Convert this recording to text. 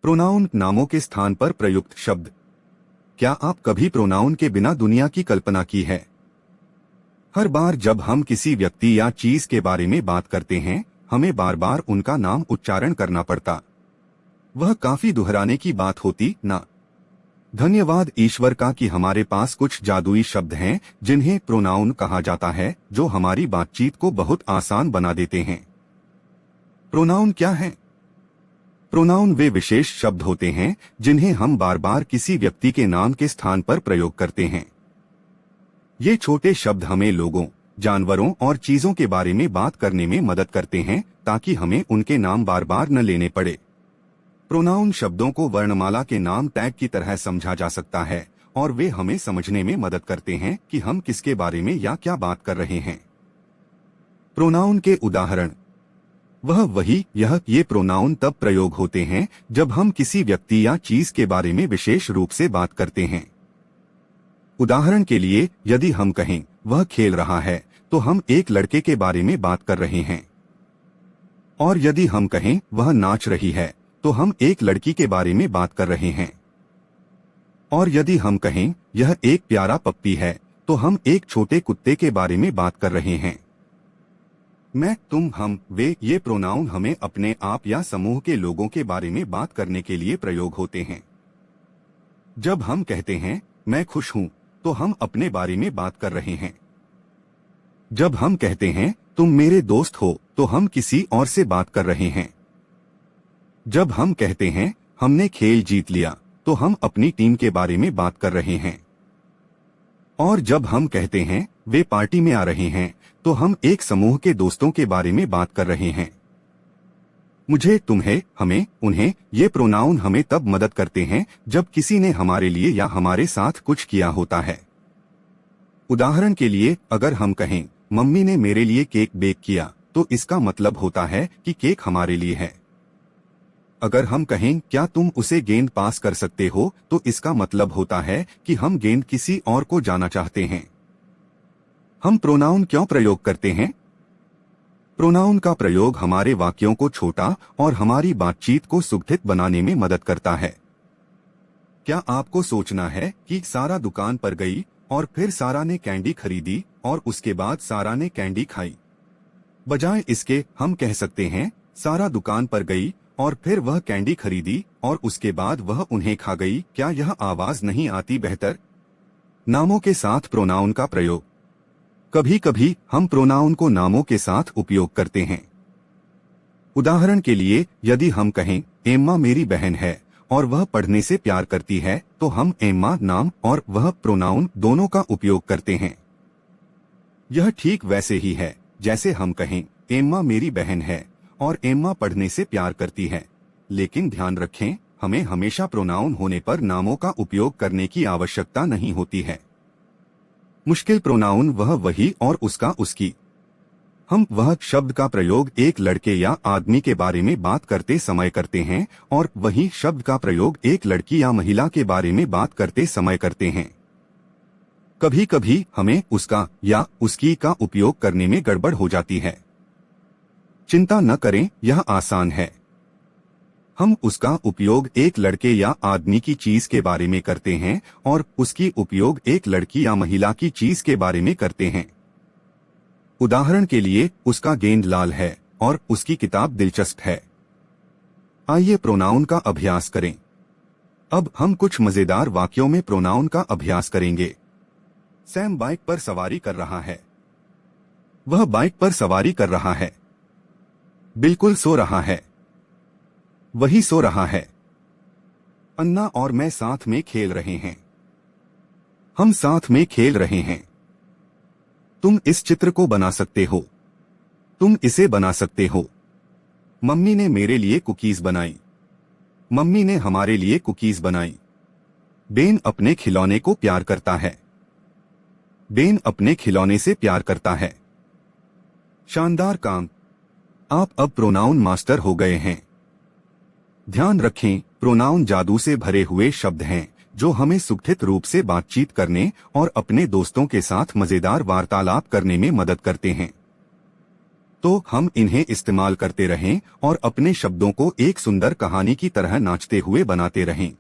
Pronoun नामों के स्थान पर प्रयुक्त शब्द। क्या आप कभी प्रोनाउन के बिना दुनिया की कल्पना की है? हर बार जब हम किसी व्यक्ति या चीज के बारे में बात करते हैं, हमें बार बार उनका नाम उच्चारण करना पड़ता। वह काफी दोहराने की बात होती ना। धन्यवाद ईश्वर का कि हमारे पास कुछ जादुई शब्द हैं जिन्हें प्रोनाउन कहा जाता है, जो हमारी बातचीत को बहुत आसान बना देते हैं। प्रोनाउन क्या है? प्रोनाउन वे विशेष शब्द होते हैं जिन्हें हम बार बार किसी व्यक्ति के नाम के स्थान पर प्रयोग करते हैं। ये छोटे शब्द हमें लोगों, जानवरों और चीजों के बारे में बात करने में मदद करते हैं ताकि हमें उनके नाम बार बार न लेने पड़े। प्रोनाउन शब्दों को वर्णमाला के नाम टैग की तरह समझा जा सकता है और वे हमें समझने में मदद करते हैं कि हम किसके बारे में या क्या बात कर रहे हैं। प्रोनाउन के उदाहरण। ये प्रोनाउन तब प्रयोग होते हैं जब हम किसी व्यक्ति या चीज के बारे में विशेष रूप से बात करते हैं। उदाहरण के लिए, यदि हम कहें वह खेल रहा है, तो हम एक लड़के के बारे में बात कर रहे हैं। और यदि हम कहें वह नाच रही है, तो हम एक लड़की के बारे में बात कर रहे हैं। और यदि हम कहें यह एक प्यारा पप्पी है, तो हम एक छोटे कुत्ते के बारे में बात कर रहे हैं। मैं, तुम, हम, वे ये प्रोनाउन हमें अपने आप या समूह के लोगों के बारे में बात करने के लिए प्रयोग होते हैं। जब हम कहते हैं मैं खुश हूं, तो हम अपने बारे में बात कर रहे हैं। जब हम कहते हैं तुम मेरे दोस्त हो, तो हम किसी और से बात कर रहे हैं। जब हम कहते हैं हमने खेल जीत लिया, तो हम अपनी टीम के बारे में बात कर रहे हैं। और जब हम कहते हैं वे पार्टी में आ रहे हैं, तो हम एक समूह के दोस्तों के बारे में बात कर रहे हैं। मुझे, तुम्हें, हमें, उन्हें ये प्रोनाउन हमें तब मदद करते हैं जब किसी ने हमारे लिए या हमारे साथ कुछ किया होता है। उदाहरण के लिए, अगर हम कहें मम्मी ने मेरे लिए केक बेक किया, तो इसका मतलब होता है कि केक हमारे लिए है। अगर हम कहें क्या तुम उसे गेंद पास कर सकते हो, तो इसका मतलब होता है कि हम गेंद किसी और को जाना चाहते हैं। हम प्रोनाउन क्यों प्रयोग करते हैं? प्रोनाउन का प्रयोग हमारे वाक्यों को छोटा और हमारी बातचीत को सुगठित बनाने में मदद करता है। क्या आपको सोचना है कि सारा दुकान पर गई और फिर सारा ने कैंडी खरीदी और उसके बाद सारा ने कैंडी खाई? बजाय इसके हम कह सकते हैं सारा दुकान पर गई और फिर वह कैंडी खरीदी और उसके बाद वह उन्हें खा गई। क्या यह आवाज नहीं आती बेहतर? नामों के साथ प्रोनाउन का प्रयोग। कभी कभी हम प्रोनाउन को नामों के साथ उपयोग करते हैं। उदाहरण के लिए, यदि हम कहें एम्मा मेरी बहन है और वह पढ़ने से प्यार करती है, तो हम एम्मा नाम और वह प्रोनाउन दोनों का उपयोग करते हैं। यह ठीक वैसे ही है जैसे हम कहें एम्मा मेरी बहन है और एम्मा पढ़ने से प्यार करती है। लेकिन ध्यान रखें, हमें हमेशा प्रोनाउन होने पर नामों का उपयोग करने की आवश्यकता नहीं होती है। मुश्किल प्रोनाउन वही और उसका उसकी। हम वह शब्द का प्रयोग एक लड़के या आदमी के बारे में बात करते समय करते हैं और वही शब्द का प्रयोग एक लड़की या महिला के बारे में बात करते समय करते हैं। कभी कभी हमें उसका या उसकी का उपयोग करने में गड़बड़ हो जाती है। चिंता न करें, यह आसान है। हम उसका उपयोग एक लड़के या आदमी की चीज के बारे में करते हैं और उसकी उपयोग एक लड़की या महिला की चीज के बारे में करते हैं। उदाहरण के लिए, उसका गेंद लाल है और उसकी किताब दिलचस्प है। आइए प्रोनाउन का अभ्यास करें। अब हम कुछ मजेदार वाक्यों में प्रोनाउन का अभ्यास करेंगे। सैम बाइक पर सवारी कर रहा है। वह बाइक पर सवारी कर रहा है। बिल्कुल सो रहा है। वही सो रहा है। अन्ना और मैं साथ में खेल रहे हैं। हम साथ में खेल रहे हैं। तुम इस चित्र को बना सकते हो। तुम इसे बना सकते हो। मम्मी ने मेरे लिए कुकीज बनाई। मम्मी ने हमारे लिए कुकीज बनाई। बेन अपने खिलौने को प्यार करता है। बेन अपने खिलौने से प्यार करता है। शानदार काम। आप अब प्रोनाउन मास्टर हो गए हैं। ध्यान रखें, प्रोनाउन जादू से भरे हुए शब्द हैं जो हमें सुगठित रूप से बातचीत करने और अपने दोस्तों के साथ मजेदार वार्तालाप करने में मदद करते हैं। तो हम इन्हें इस्तेमाल करते रहें और अपने शब्दों को एक सुंदर कहानी की तरह नाचते हुए बनाते रहें।